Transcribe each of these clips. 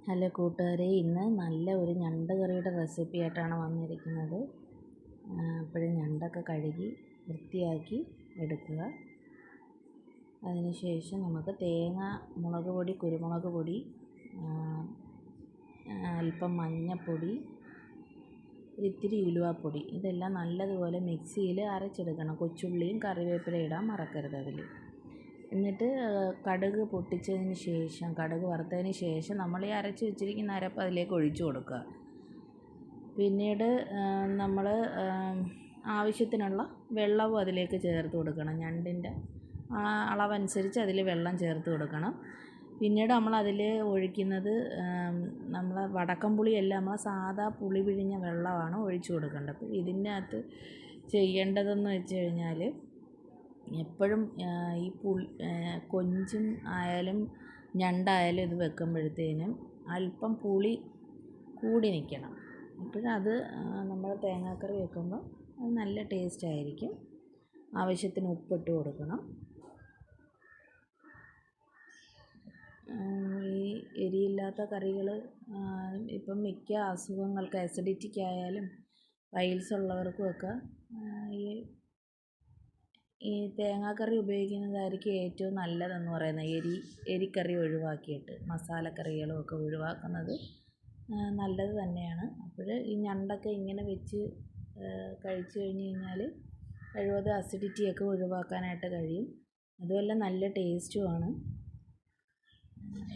Hello കൂട്ടുകാരെ, ഇന്ന് നല്ല ഒരു ഞണ്ട് കറിയുടെ റെസിപ്പി ആയിട്ടാണ് വന്നിരിക്കുന്നത്. അപ്പോഴും ഞണ്ടൊക്കെ കഴുകി വൃത്തിയാക്കി എടുക്കുക. അതിനുശേഷം നമുക്ക് തേങ്ങ, മുളക് പൊടി, കുരുമുളക് പൊടി, അല്പം മഞ്ഞൾപ്പൊടി, ഇത്തിരി ഉലുവാപ്പൊടി, ഇതെല്ലാം നല്ലതുപോലെ മിക്സിയിൽ അരച്ചെടുക്കണം. കൊച്ചുള്ളിയും കറിവേപ്പിലയും ഇടാൻ മറക്കരുത് അതിൽ. എന്നിട്ട് കടുക് പൊട്ടിച്ചതിന് ശേഷം, കടുക് വറുത്തതിന് ശേഷം നമ്മൾ ഈ അരച്ച് വെച്ചിരിക്കുന്ന അരപ്പ് അതിലേക്ക് ഒഴിച്ചു കൊടുക്കുക. പിന്നീട് നമ്മൾ ആവശ്യത്തിനുള്ള വെള്ളവും അതിലേക്ക് ചേർത്ത് കൊടുക്കണം. ഞണ്ടിൻ്റെ അളവനുസരിച്ച് അതിൽ വെള്ളം ചേർത്ത് കൊടുക്കണം. പിന്നീട് നമ്മൾ അതിൽ ഒഴിക്കുന്നത് നമ്മൾ വടക്കം പുളിയല്ല, നമ്മൾ സാധാ പുളി പിഴിഞ്ഞ വെള്ളമാണ് ഒഴിച്ചു കൊടുക്കേണ്ടത്. അപ്പോൾ ഇതിൻ്റെ അകത്ത് ചെയ്യേണ്ടതെന്ന് വെച്ച് കഴിഞ്ഞാൽ, എപ്പോഴും ഈ കൊഞ്ചും ആയാലും ഞണ്ടായാലും ഇത് വെക്കുമ്പോഴത്തേനും അല്പം പുളി കൂടി നിൽക്കണം. അപ്പോഴത് നമ്മൾ തേങ്ങാക്കറി വെക്കുമ്പോൾ അത് നല്ല ടേസ്റ്റ് ആയിരിക്കും. ആവശ്യത്തിന് ഉപ്പിട്ട് കൊടുക്കണം. ഈ എരിയില്ലാത്ത കറികൾ ഇപ്പം മിക്ക അസുഖങ്ങൾക്ക്, അസിഡിറ്റിക്കായാലും പൈൽസ് ഉള്ളവർക്കുമൊക്കെ ഈ തേങ്ങാക്കറി ഉപയോഗിക്കുന്നതായിരിക്കും ഏറ്റവും നല്ലതെന്ന് പറയുന്നത്. എരിക്കറി ഒഴിവാക്കിയിട്ട് മസാലക്കറികളും ഒക്കെ ഒഴിവാക്കുന്നത് നല്ലത് തന്നെയാണ്. അപ്പോൾ ഈ ഞണ്ടൊക്കെ ഇങ്ങനെ വെച്ച് കഴിച്ചു കഴിഞ്ഞ് കഴിഞ്ഞാൽ കഴിവതും അസിഡിറ്റിയൊക്കെ ഒഴിവാക്കാനായിട്ട് കഴിയും. അതുമല്ല നല്ല ടേസ്റ്റുമാണ്.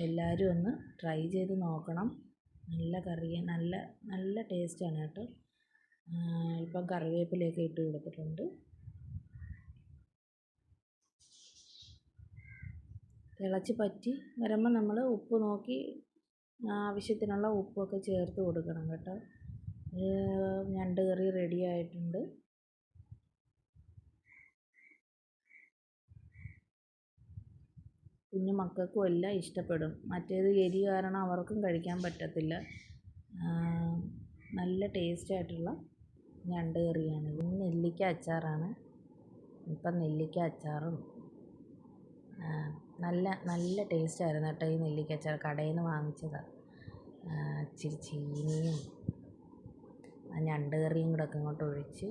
എല്ലാവരും ഒന്ന് ട്രൈ ചെയ്ത് നോക്കണം. നല്ല കറി, നല്ല ടേസ്റ്റാണ് കേട്ടോ. ഇപ്പം കറിവേപ്പിലയൊക്കെ ഇട്ട് കൊടുത്തിട്ടുണ്ട്. തിളച്ച് പറ്റി വരുമ്പോൾ നമ്മൾ ഉപ്പ് നോക്കി ആവശ്യത്തിനുള്ള ഉപ്പൊക്കെ ചേർത്ത് കൊടുക്കണം കേട്ടോ. ഞണ്ട് കറി റെഡി ആയിട്ടുണ്ട്. കുഞ്ഞു മക്കൾക്കും എല്ലാം ഇഷ്ടപ്പെടും. മറ്റേത് എരി കാരണം അവർക്കും കഴിക്കാൻ പറ്റത്തില്ല. നല്ല ടേസ്റ്റായിട്ടുള്ള ഞണ്ട് കറിയാണ്. ഇത് നെല്ലിക്ക അച്ചാറാണ്. ഇപ്പം നെല്ലിക്ക അച്ചാറും നല്ല ടേസ്റ്റായിരുന്നു കേട്ടോ. ഈ നെല്ലിക്ക അച്ചാർ കടയിൽ നിന്ന് വാങ്ങിച്ചതാണ്. ഇച്ചിരി ചീനിയും ഞണ്ട് കറിയും കൂടെ ഒക്കെ ഇങ്ങോട്ട് ഒഴിച്ച്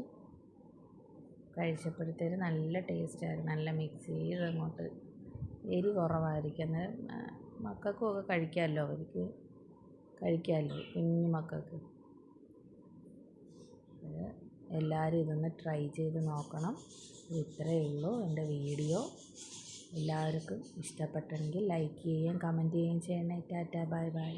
കഴിച്ചപ്പോഴത്തേനും നല്ല ടേസ്റ്റായിരുന്നു. നല്ല മിക്സ് ചെയ്ത് അങ്ങോട്ട്, എരി കുറവായിരിക്കും. അന്നേരം മക്കൾക്കും ഒക്കെ കഴിക്കാമല്ലോ, അവർക്ക് കഴിക്കാമല്ലോ, കുഞ്ഞു മക്കൾക്ക്. എല്ലാവരും ഇതൊന്ന് ട്രൈ ചെയ്ത് നോക്കണം. ഇത്രയേ ഉള്ളൂ എൻ്റെ വീഡിയോ. എല്ലാവർക്കും ഇഷ്ടപ്പെട്ടെങ്കിൽ ലൈക്ക് ചെയ്യുകയും കമൻറ്റ് ചെയ്യുകയും ചെയ്യണേ. Tata, bye bye.